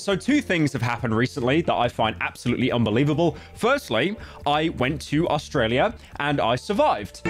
So two things have happened recently that I find absolutely unbelievable. Firstly, I went to Australia and I survived.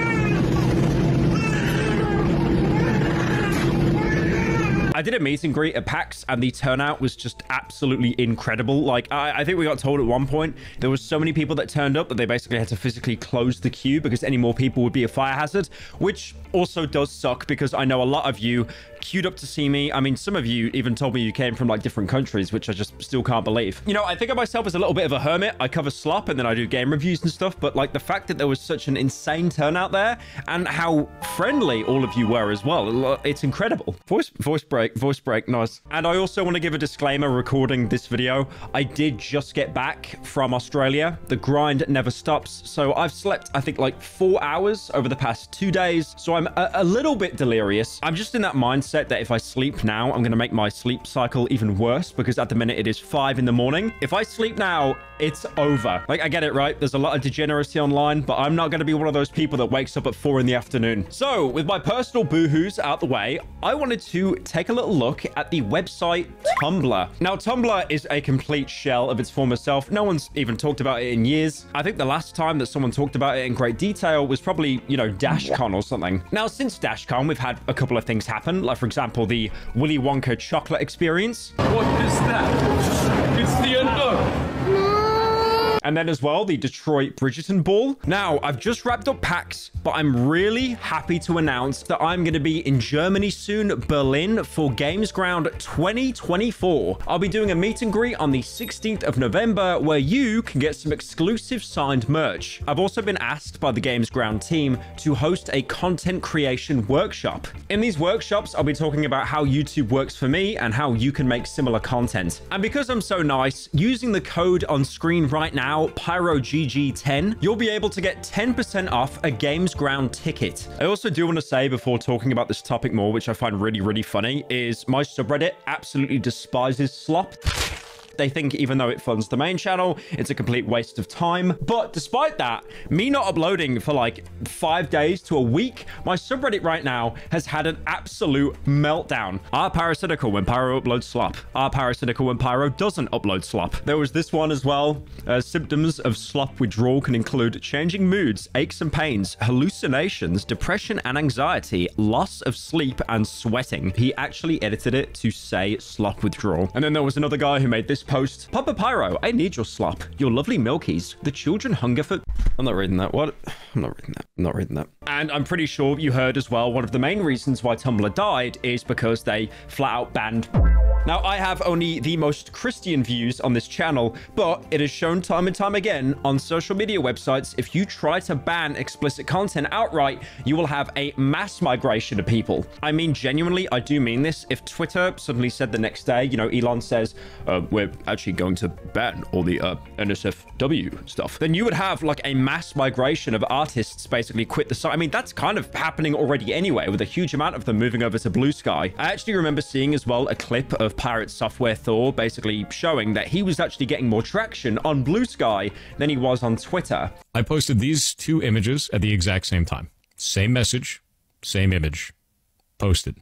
I did a meet and greet at PAX and the turnout was just absolutely incredible. Like, I think we got told at one point there was so many people that turned up that they basically had to physically close the queue because any more people would be a fire hazard, which also does suck because I know a lot of you queued up to see me. I mean, some of you even told me you came from like different countries, which I just still can't believe. You know, I think of myself as a little bit of a hermit. I cover slop and then I do game reviews and stuff, but like the fact that there was such an insane turnout there and how friendly all of you were as well, it's incredible. Voice break, nice. And I also want to give a disclaimer recording this video. I did just get back from Australia. The grind never stops. So I've slept, I think, like 4 hours over the past 2 days. So I'm a little bit delirious. I'm just in that mindset that if I sleep now, I'm going to make my sleep cycle even worse because at the minute it is 5 in the morning. If I sleep now, it's over. Like, I get it, right? There's a lot of degeneracy online, but I'm not going to be one of those people that wakes up at 4 in the afternoon. So with my personal boohoos out the way, I wanted to take a little look at the website Tumblr. Now, Tumblr is a complete shell of its former self. No one's even talked about it in years. I think the last time that someone talked about it in great detail was probably, you know, DashCon or something. Now, since DashCon, we've had a couple of things happen, like, for example, the Willy Wonka chocolate experience. What is that? It's the unknown. And then as well, the Detroit Bridgerton Ball. Now, I've just wrapped up PAX, but I'm really happy to announce that I'm going to be in Germany soon, Berlin, for Gamesground 2024. I'll be doing a meet and greet on the 16th of November where you can get some exclusive signed merch. I've also been asked by the Gamesground team to host a content creation workshop. In these workshops, I'll be talking about how YouTube works for me and how you can make similar content. And because I'm so nice, using the code on screen right now, PyroGG10, you'll be able to get 10% off a Gamesground ticket. I also do want to say before talking about this topic more, which I find really, really funny, is my subreddit absolutely despises slop. They think even though it funds the main channel, it's a complete waste of time. But despite that, me not uploading for like 5 days to a week, my subreddit right now has had an absolute meltdown. Are parasitical when Pyro uploads slop? Are parasitical when Pyro doesn't upload slop? There was this one as well. Symptoms of slop withdrawal can include changing moods, aches and pains, hallucinations, depression and anxiety, loss of sleep, and sweating. He actually edited it to say slop withdrawal. And then there was another guy who made this post. Papa Pyro, I need your slop. Your lovely milkies. The children hunger for... I'm not reading that. What? I'm not reading that. I'm not reading that. And I'm pretty sure you heard as well, one of the main reasons why Tumblr died is because they flat out banned... Now, I have only the most Christian views on this channel, but it is shown time and time again on social media websites, if you try to ban explicit content outright, you will have a mass migration of people. I mean, genuinely, I do mean this. If Twitter suddenly said the next day, you know, Elon says, we're actually going to ban all the NSFW stuff, then you would have like a mass migration of artists basically quit the site. I mean, that's kind of happening already anyway, with a huge amount of them moving over to Blue Sky. I actually remember seeing as well a clip of Pirate Software Thor basically showing that he was actually getting more traction on Blue Sky than he was on Twitter. I posted these two images at the exact same time. Same message, same image. Posted.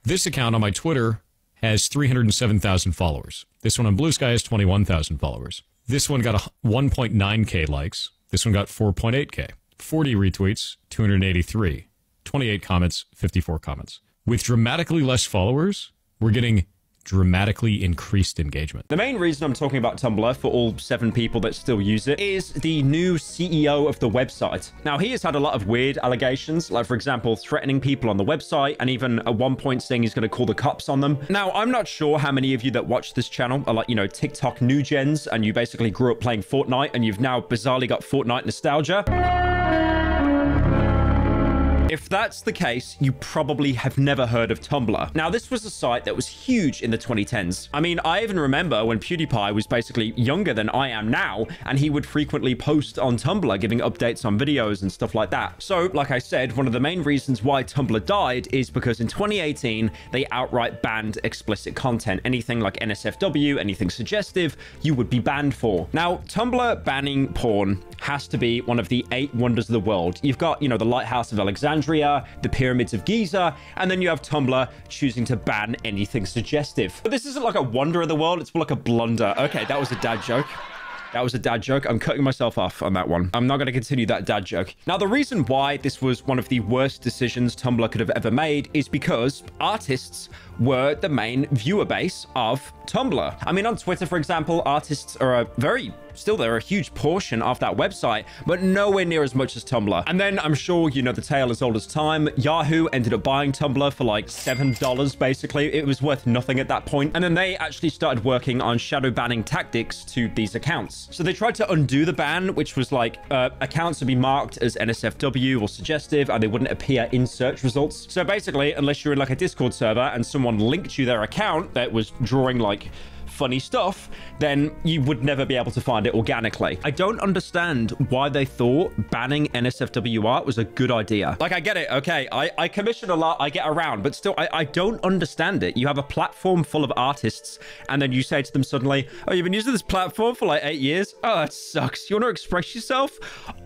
This account on my Twitter has 307,000 followers. This one on Blue Sky has 21,000 followers. This one got 1.9k likes. This one got 4.8k. 40 retweets, 283. 28 comments, 54 comments. With dramatically less followers, we're getting dramatically increased engagement. The main reason I'm talking about Tumblr for all 7 people that still use it is the new CEO of the website. Now, he has had a lot of weird allegations, like, for example, threatening people on the website and even at one point saying he's going to call the cops on them. Now, I'm not sure how many of you that watch this channel are like, you know, TikTok new gens and you basically grew up playing Fortnite and you've now bizarrely got Fortnite nostalgia. If that's the case, you probably have never heard of Tumblr. Now, this was a site that was huge in the 2010s. I mean, I even remember when PewDiePie was basically younger than I am now, and he would frequently post on Tumblr, giving updates on videos and stuff like that. So, like I said, one of the main reasons why Tumblr died is because in 2018, they outright banned explicit content. Anything like NSFW, anything suggestive, you would be banned for. Now, Tumblr banning porn has to be one of the 8 wonders of the world. You've got, you know, the Lighthouse of Alexandria, Alexandria, the pyramids of Giza, and then you have Tumblr choosing to ban anything suggestive. But this isn't like a wonder of the world, it's more like a blunder. Okay, that was a dad joke. That was a dad joke. I'm cutting myself off on that one. I'm not going to continue that dad joke. Now, the reason why this was one of the worst decisions Tumblr could have ever made is because artists were the main viewer base of Tumblr. I mean, on Twitter, for example, artists are they're a huge portion of that website, but nowhere near as much as Tumblr. And then I'm sure you know the tale as old as time. Yahoo ended up buying Tumblr for like $7, basically. It was worth nothing at that point. And then they actually started working on shadow banning tactics to these accounts. So they tried to undo the ban, which was like accounts would be marked as NSFW or suggestive, and they wouldn't appear in search results. So basically, unless you're in like a Discord server and someone linked you their account that was drawing like funny stuff, then you would never be able to find it organically. I don't understand why they thought banning NSFW art was a good idea. Like, I get it. Okay, I commission a lot, I get around, but still, I don't understand it. You have a platform full of artists, and then you say to them suddenly, oh, you've been using this platform for like 8 years? Oh, that sucks. You want to express yourself?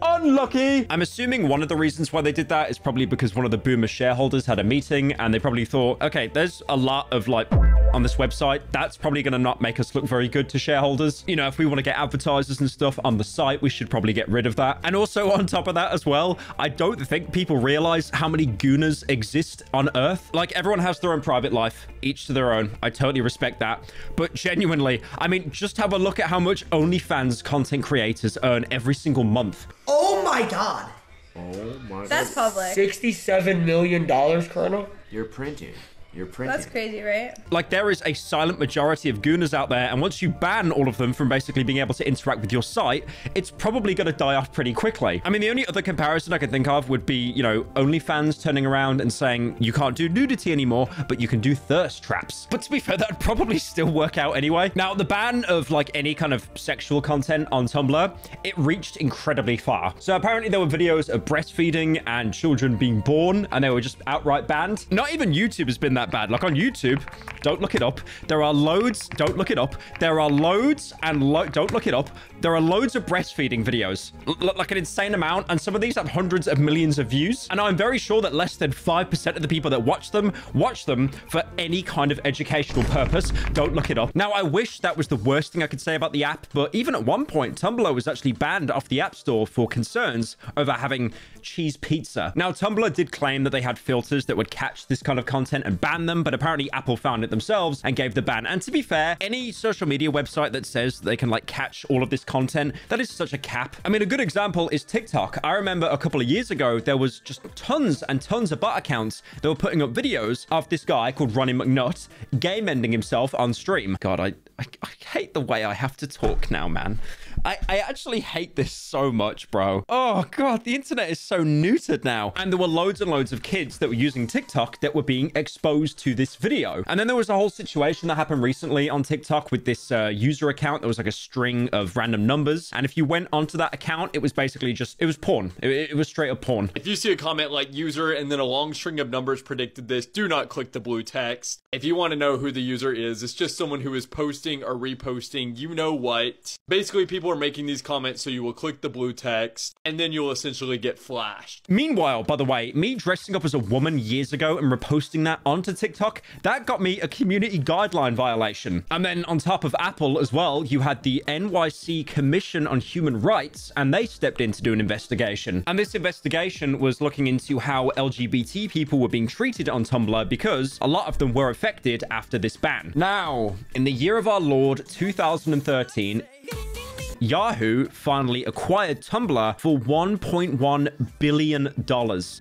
Unlucky. I'm assuming one of the reasons why they did that is probably because one of the boomer shareholders had a meeting, and they probably thought, okay, there's a lot of like on this website. That's probably going to not make us look very good to shareholders. You know, if we want to get advertisers and stuff on the site, we should probably get rid of that. And also on top of that as well, I don't think people realize how many gooners exist on Earth. Like, everyone has their own private life, each to their own. I totally respect that. But genuinely, I mean, just have a look at how much OnlyFans content creators earn every single month. Oh my God. Oh my. That's public. $67 million, Colonel? You're printing. You're printing. That's crazy, right? Like, there is a silent majority of gooners out there, and once you ban all of them from basically being able to interact with your site, it's probably going to die off pretty quickly. I mean, the only other comparison I can think of would be, you know, OnlyFans turning around and saying you can't do nudity anymore, but you can do thirst traps. But to be fair, that'd probably still work out anyway. Now, the ban of like any kind of sexual content on Tumblr, it reached incredibly far. So apparently there were videos of breastfeeding and children being born, and they were just outright banned. Not even YouTube has been that bad. Like, on YouTube, don't look it up, there are loads, don't look it up, there are loads and don't look it up, there are loads of breastfeeding videos, like an insane amount, and some of these have hundreds of millions of views, and I'm very sure that less than 5% of the people that watch them for any kind of educational purpose. Don't look it up. Now, I wish that was the worst thing I could say about the app, but even at one point, Tumblr was actually banned off the App Store for concerns over having cheese pizza. Now, Tumblr did claim that they had filters that would catch this kind of content and ban them, but apparently Apple found it themselves and gave the ban. And to be fair, any social media website that says they can like catch all of this content, that is such a cap. I mean, a good example is TikTok. I remember a couple of years ago, there was just tons and tons of bot accounts that were putting up videos of this guy called Ronnie McNutt game ending himself on stream. God, I hate the way I have to talk now, man. I actually hate this so much, bro. Oh, God, the internet is so neutered now. And there were loads and loads of kids that were using TikTok that were being exposed to this video. And then there was a whole situation that happened recently on TikTok with this user account. There was like a string of random numbers. And if you went onto that account, it was basically just, it was porn. It was straight up porn. If you see a comment like user and then a long string of numbers predicted this, do not click the blue text. If you want to know who the user is, it's just someone who is posting or reposting, you know what. Basically, people are making these comments, so you will click the blue text and then you'll essentially get flashed. Meanwhile, by the way, me dressing up as a woman years ago and reposting that onto TikTok, that got me a community guideline violation. And then on top of Apple as well, you had the NYC Commission on Human Rights, and they stepped in to do an investigation. And this investigation was looking into how LGBT people were being treated on Tumblr, because a lot of them were affected after this ban. Now, in the year of our Lord 2013, Yahoo finally acquired Tumblr for $1.1 billion.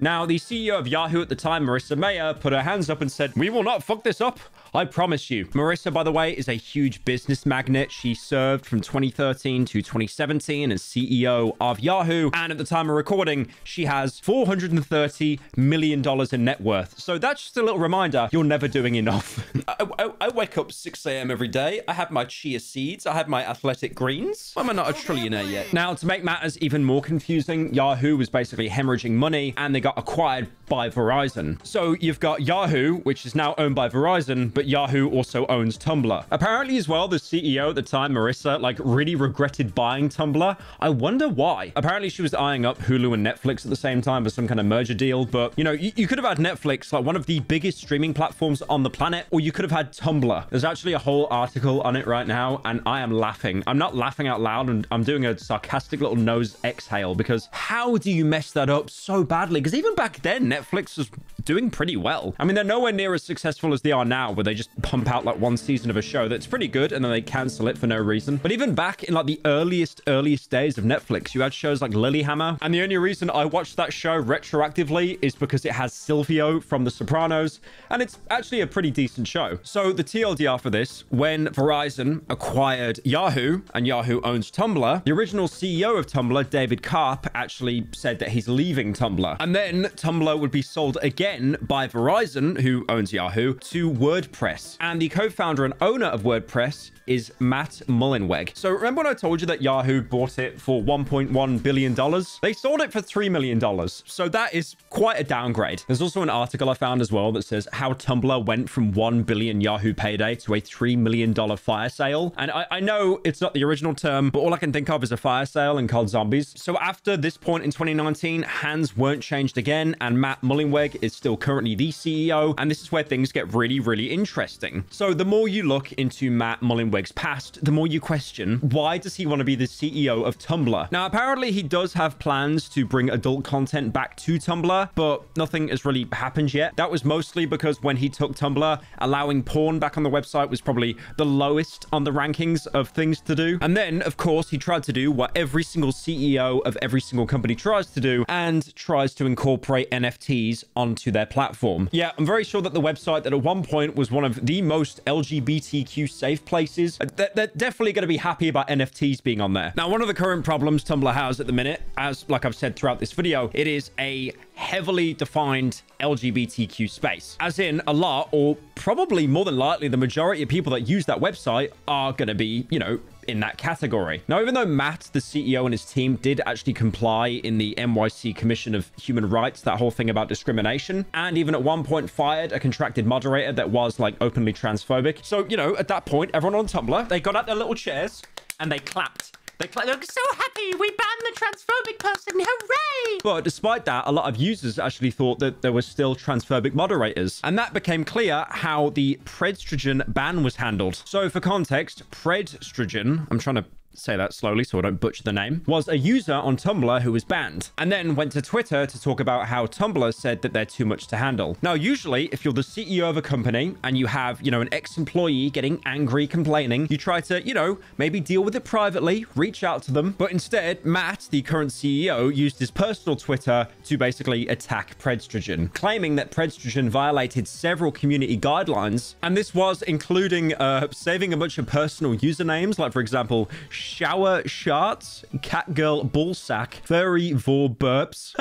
Now, the CEO of Yahoo at the time, Marissa Mayer, put her hands up and said, "We will not fuck this up. I promise you." Marissa, by the way, is a huge business magnate. She served from 2013 to 2017 as CEO of Yahoo. And at the time of recording, she has $430 million in net worth. So that's just a little reminder, you're never doing enough. I wake up 6 a.m. every day. I have my chia seeds. I have my athletic greens. Why am I not a trillionaire yet? Now, to make matters even more confusing, Yahoo was basically hemorrhaging money, and they got acquired by Verizon. So you've got Yahoo, which is now owned by Verizon, but but Yahoo also owns Tumblr. Apparently as well, the CEO at the time, Marissa, like really regretted buying Tumblr. I wonder why. Apparently she was eyeing up Hulu and Netflix at the same time for some kind of merger deal, but you know, you could have had Netflix, like one of the biggest streaming platforms on the planet, or you could have had Tumblr. There's actually a whole article on it right now, and I am laughing. I'm not laughing out loud, and I'm doing a sarcastic little nose exhale, because how do you mess that up so badly? Because even back then, Netflix was doing pretty well. I mean, they're nowhere near as successful as they are now, where they just pump out like one season of a show that's pretty good, and then they cancel it for no reason. But even back in like the earliest days of Netflix, you had shows like Lilyhammer, and the only reason I watched that show retroactively is because it has Silvio from The Sopranos, and it's actually a pretty decent show. So the TLDR for this, when Verizon acquired Yahoo, and Yahoo owns Tumblr, the original CEO of Tumblr, David Karp, actually said that he's leaving Tumblr. And then Tumblr would be sold again by Verizon, who owns Yahoo, to WordPress. And the co-founder and owner of WordPress is Matt Mullenweg. So remember when I told you that Yahoo bought it for $1.1 billion? They sold it for $3 million. So that is quite a downgrade. There's also an article I found as well that says how Tumblr went from 1 billion Yahoo payday to a $3 million fire sale. And I know it's not the original term, but all I can think of is a fire sale in COD Zombies. So after this point in 2019, hands weren't changed again, and Matt Mullenweg is still currently the CEO. And this is where things get really, really interesting. So the more you look into Matt Mullenweg's past, the more you question, why does he want to be the CEO of Tumblr? Now, apparently he does have plans to bring adult content back to Tumblr, but nothing has really happened yet. That was mostly because when he took Tumblr, allowing porn back on the website was probably the lowest on the rankings of things to do. And then, of course, he tried to do what every single CEO of every single company tries to do, and tries to incorporate NFTs onto their platform. Yeah, I'm very sure that the website that at one point was one of the most LGBTQ safe places, they're definitely going to be happy about NFTs being on there. Now, one of the current problems Tumblr has at the minute, as like I've said throughout this video, it is a heavily defined LGBTQ space. As in, a lot, or probably more than likely the majority of people that use that website are going to be, you know, in that category. Now, even though Matt, the CEO, and his team did actually comply in the NYC Commission of Human Rights, that whole thing about discrimination, and even at one point fired a contracted moderator that was like openly transphobic. So, you know, at that point, everyone on Tumblr, they got out their little chairs and they clapped. They're so happy we banned the transphobic person, hooray! But despite that, a lot of users actually thought that there were still transphobic moderators. And that became clear how the Predstrogen ban was handled. So for context, Predstrogen, I'm trying to say that slowly so I don't butcher the name, was a user on Tumblr who was banned, and then went to Twitter to talk about how Tumblr said that they're too much to handle. Now, usually, if you're the CEO of a company and you have, you know, an ex-employee getting angry, complaining, you try to, you know, maybe deal with it privately, reach out to them. But instead, Matt, the current CEO, used his personal Twitter to basically attack Predstrogen, claiming that Predstrogen violated several community guidelines, and this was including saving a bunch of personal usernames, like, for example, Shower Sharts, Catgirl Ballsack, Furry Vor Burps.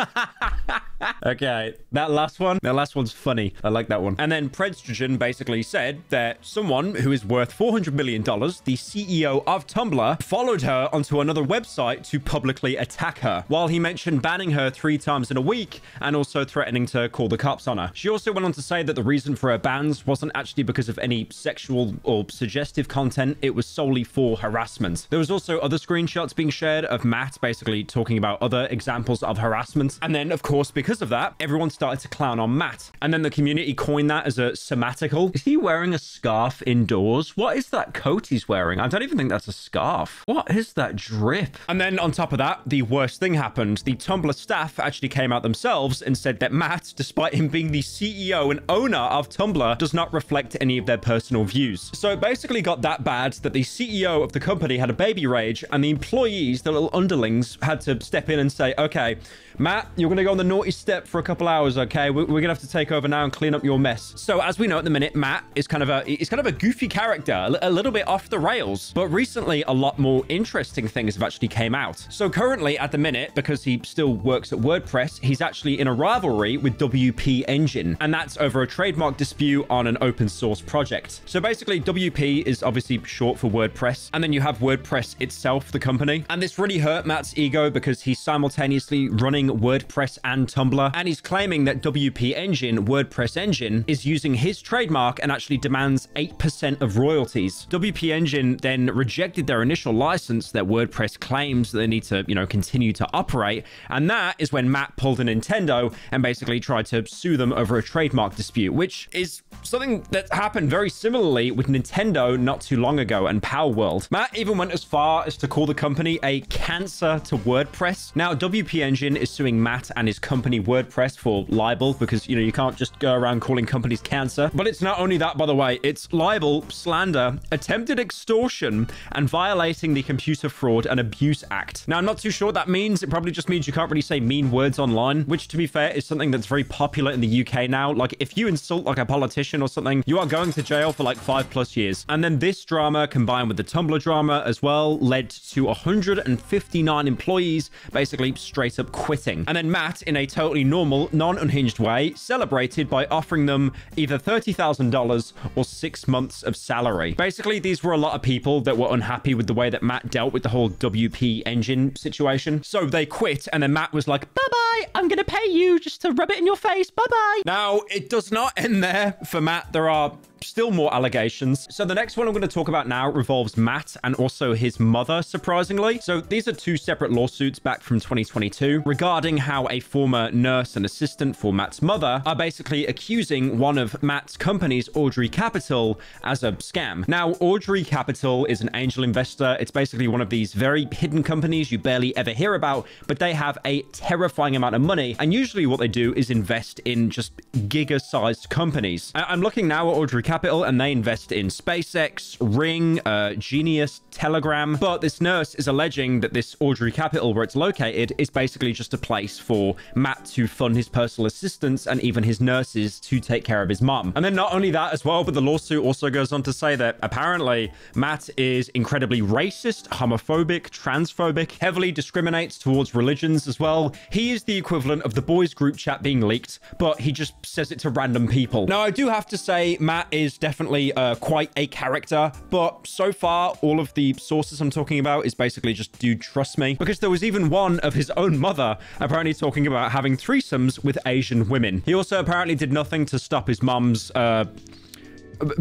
Okay, that last one's funny. I like that one. And then Predstrogen basically said that someone who is worth $400 million, the CEO of Tumblr, followed her onto another website to publicly attack her, while he mentioned banning her 3 times in a week and also threatening to call the cops on her. She also went on to say that the reason for her bans wasn't actually because of any sexual or suggestive content, it was solely for harassment. There was also other screenshots being shared of Matt basically talking about other examples of harassment. And then, of course, because of that, everyone started to clown on Matt. And then the community coined that as a somatical. Is he wearing a scarf indoors? What is that coat he's wearing? I don't even think that's a scarf. What is that drip? And then on top of that, the worst thing happened. The Tumblr staff actually came out themselves and said that Matt, despite him being the CEO and owner of Tumblr, does not reflect any of their personal views. So it basically got that bad that the CEO of the company had a baby rage, and the employees, the little underlings, had to step in and say, okay, Matt, you're going to go on the naughty step for a couple hours, okay? We're going to have to take over now and clean up your mess. So as we know at the minute, Matt is kind of a goofy character, a little bit off the rails. But recently, a lot more interesting things have actually came out. So currently at the minute, because he still works at WordPress, he's actually in a rivalry with WP Engine, and that's over a trademark dispute on an open source project. So basically, WP is obviously short for WordPress, and then you have WordPress WordPress itself, the company. And this really hurt Matt's ego because he's simultaneously running WordPress and Tumblr. And he's claiming that WP Engine, WordPress engine, is using his trademark and actually demands 8% of royalties. WP Engine then rejected their initial license that WordPress claims that they need to, continue to operate. And that is when Matt pulled a Nintendo and basically tried to sue them over a trademark dispute, which is something that happened very similarly with Nintendo not too long ago and Power World. Matt even went as far as to call the company a cancer to WordPress. Now, WP Engine is suing Matt and his company WordPress for libel because, you can't just go around calling companies cancer. But it's not only that, by the way, it's libel, slander, attempted extortion, and violating the Computer Fraud and Abuse Act. Now, I'm not too sure what that means. It probably just means you can't really say mean words online, which, to be fair, is something that's very popular in the UK now. Like, if you insult like a politician or something, you are going to jail for like 5+ years. And then this drama combined with the Tumblr drama as well led to 159 employees basically straight up quitting. And then Matt, in a totally normal, non-unhinged way, celebrated by offering them either $30,000 or 6 months of salary. Basically, these were a lot of people that were unhappy with the way that Matt dealt with the whole WP Engine situation. So they quit, and then Matt was like, bye-bye, I'm gonna pay you just to rub it in your face, bye-bye. Now, it does not end there for Matt. There are still more allegations. So the next one I'm going to talk about now revolves Matt and also his mother, surprisingly. So these are two separate lawsuits back from 2022 regarding how a former nurse and assistant for Matt's mother are basically accusing one of Matt's companies, Audrey Capital, as a scam. Now, Audrey Capital is an angel investor. It's basically one of these very hidden companies you barely ever hear about, but they have a terrifying amount of money. And usually what they do is invest in just giga-sized companies. I'm looking now at Audrey Capital, and they invest in SpaceX, Ring, Genius, Telegram. But this nurse is alleging that this Audrey Capital, where it's located, is basically just a place for Matt to fund his personal assistants and even his nurses to take care of his mom. And then not only that as well, but the lawsuit also goes on to say that apparently Matt is incredibly racist, homophobic, transphobic, heavily discriminates towards religions as well. He is the equivalent of the boys group chat being leaked, but he just says it to random people. Now, I do have to say Matt is definitely quite a character, but so far all of the sources I'm talking about is basically just, dude, trust me, because there was even one of his own mother apparently talking about having threesomes with Asian women. He also apparently did nothing to stop his mom's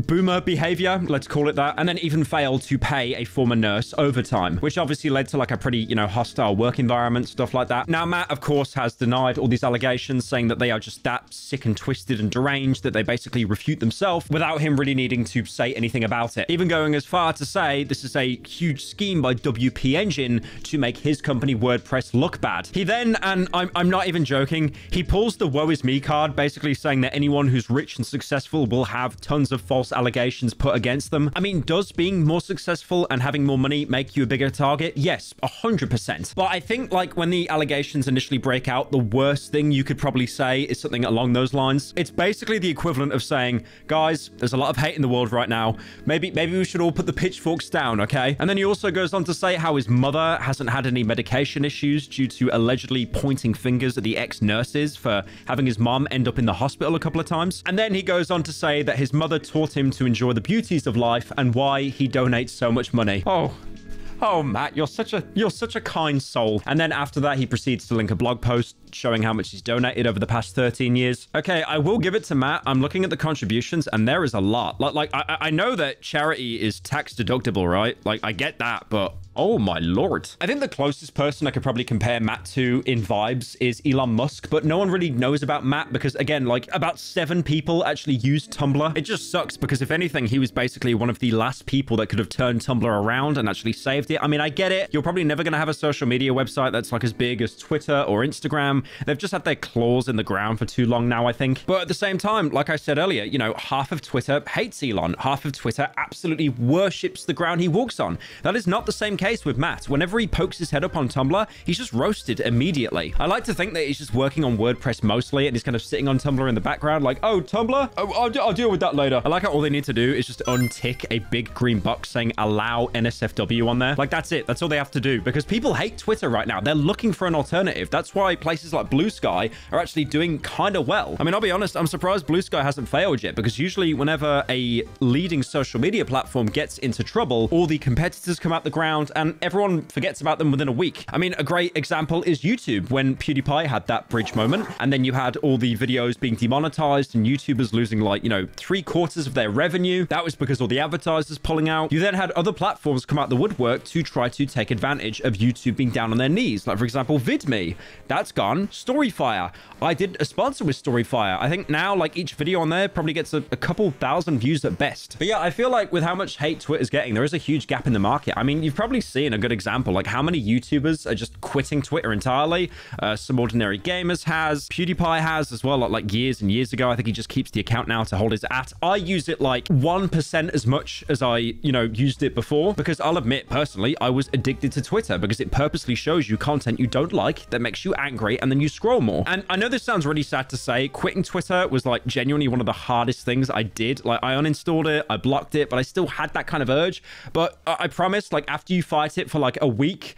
boomer behavior, let's call it that, and then even failed to pay a former nurse overtime, which obviously led to like a pretty, hostile work environment, stuff like that. Now, Matt, of course, has denied all these allegations, saying that they are just that sick and twisted and deranged that they basically refute themselves without him really needing to say anything about it. Even going as far to say this is a huge scheme by WP Engine to make his company WordPress look bad. He then, and I'm not even joking, he pulls the woe is me card, basically saying that anyone who's rich and successful will have tons of false allegations put against them. I mean, does being more successful and having more money make you a bigger target? Yes, 100%. But I think like when the allegations initially break out, the worst thing you could probably say is something along those lines. It's basically the equivalent of saying, guys, there's a lot of hate in the world right now. Maybe we should all put the pitchforks down, okay? And then he also goes on to say how his mother hasn't had any medication issues due to allegedly pointing fingers at the ex-nurses for having his mom end up in the hospital a couple of times. And then he goes on to say that his mother taught him to enjoy the beauties of life and why he donates so much money. Oh, Matt, you're such a kind soul. And then after that, he proceeds to link a blog post showing how much he's donated over the past 13 years. Okay, I will give it to Matt. I'm looking at the contributions and there is a lot. Like I know that charity is tax deductible, right? Like, I get that, but oh my lord. I think the closest person I could probably compare Matt to in vibes is Elon Musk, but no one really knows about Matt because, again, like about 7 people actually use Tumblr. It just sucks because if anything, he was basically one of the last people that could have turned Tumblr around and actually saved it. I mean, I get it. You're probably never going to have a social media website that's like as big as Twitter or Instagram. They've just had their claws in the ground for too long now, I think. But at the same time, like I said earlier, half of Twitter hates Elon. Half of Twitter absolutely worships the ground he walks on. That is not the same case with Matt. Whenever he pokes his head up on Tumblr, he's just roasted immediately. I like to think that he's just working on WordPress mostly and he's kind of sitting on Tumblr in the background like, oh, Tumblr? Oh, I'll deal with that later. I like how all they need to do is just untick a big green box saying allow NSFW on there. Like, that's it. That's all they have to do because people hate Twitter right now. They're looking for an alternative. That's why places like Blue Sky are actually doing kind of well. I mean, I'll be honest, I'm surprised Blue Sky hasn't failed yet because usually whenever a leading social media platform gets into trouble, all the competitors come out the ground and everyone forgets about them within a week. I mean, a great example is YouTube, when PewDiePie had that bridge moment, and then you had all the videos being demonetized and YouTubers losing like, 3/4 of their revenue. That was because all the advertisers pulling out. You then had other platforms come out the woodwork to try to take advantage of YouTube being down on their knees. Like, for example, VidMe. That's gone. Storyfire. I did a sponsor with Storyfire. I think now, like, each video on there probably gets a couple thousand views at best. But yeah, I feel like with how much hate Twitter's getting, there is a huge gap in the market. I mean, you've probably seen a good example, like how many YouTubers are just quitting Twitter entirely. Some Ordinary Gamers has. PewDiePie has as well, like years and years ago. I think he just keeps the account now to hold his at. I use it like 1% as much as I, used it before, because I'll admit, personally, I was addicted to Twitter because it purposely shows you content you don't like that makes you angry, and then you scroll more. And I know this sounds really sad to say, quitting Twitter was like genuinely one of the hardest things I did. Like, I uninstalled it, I blocked it, but I still had that kind of urge. But I promise, like, after you fight it for like a week,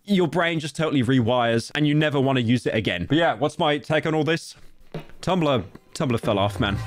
your brain just totally rewires and you never want to use it again. But yeah, what's my take on all this? Tumblr fell off, man.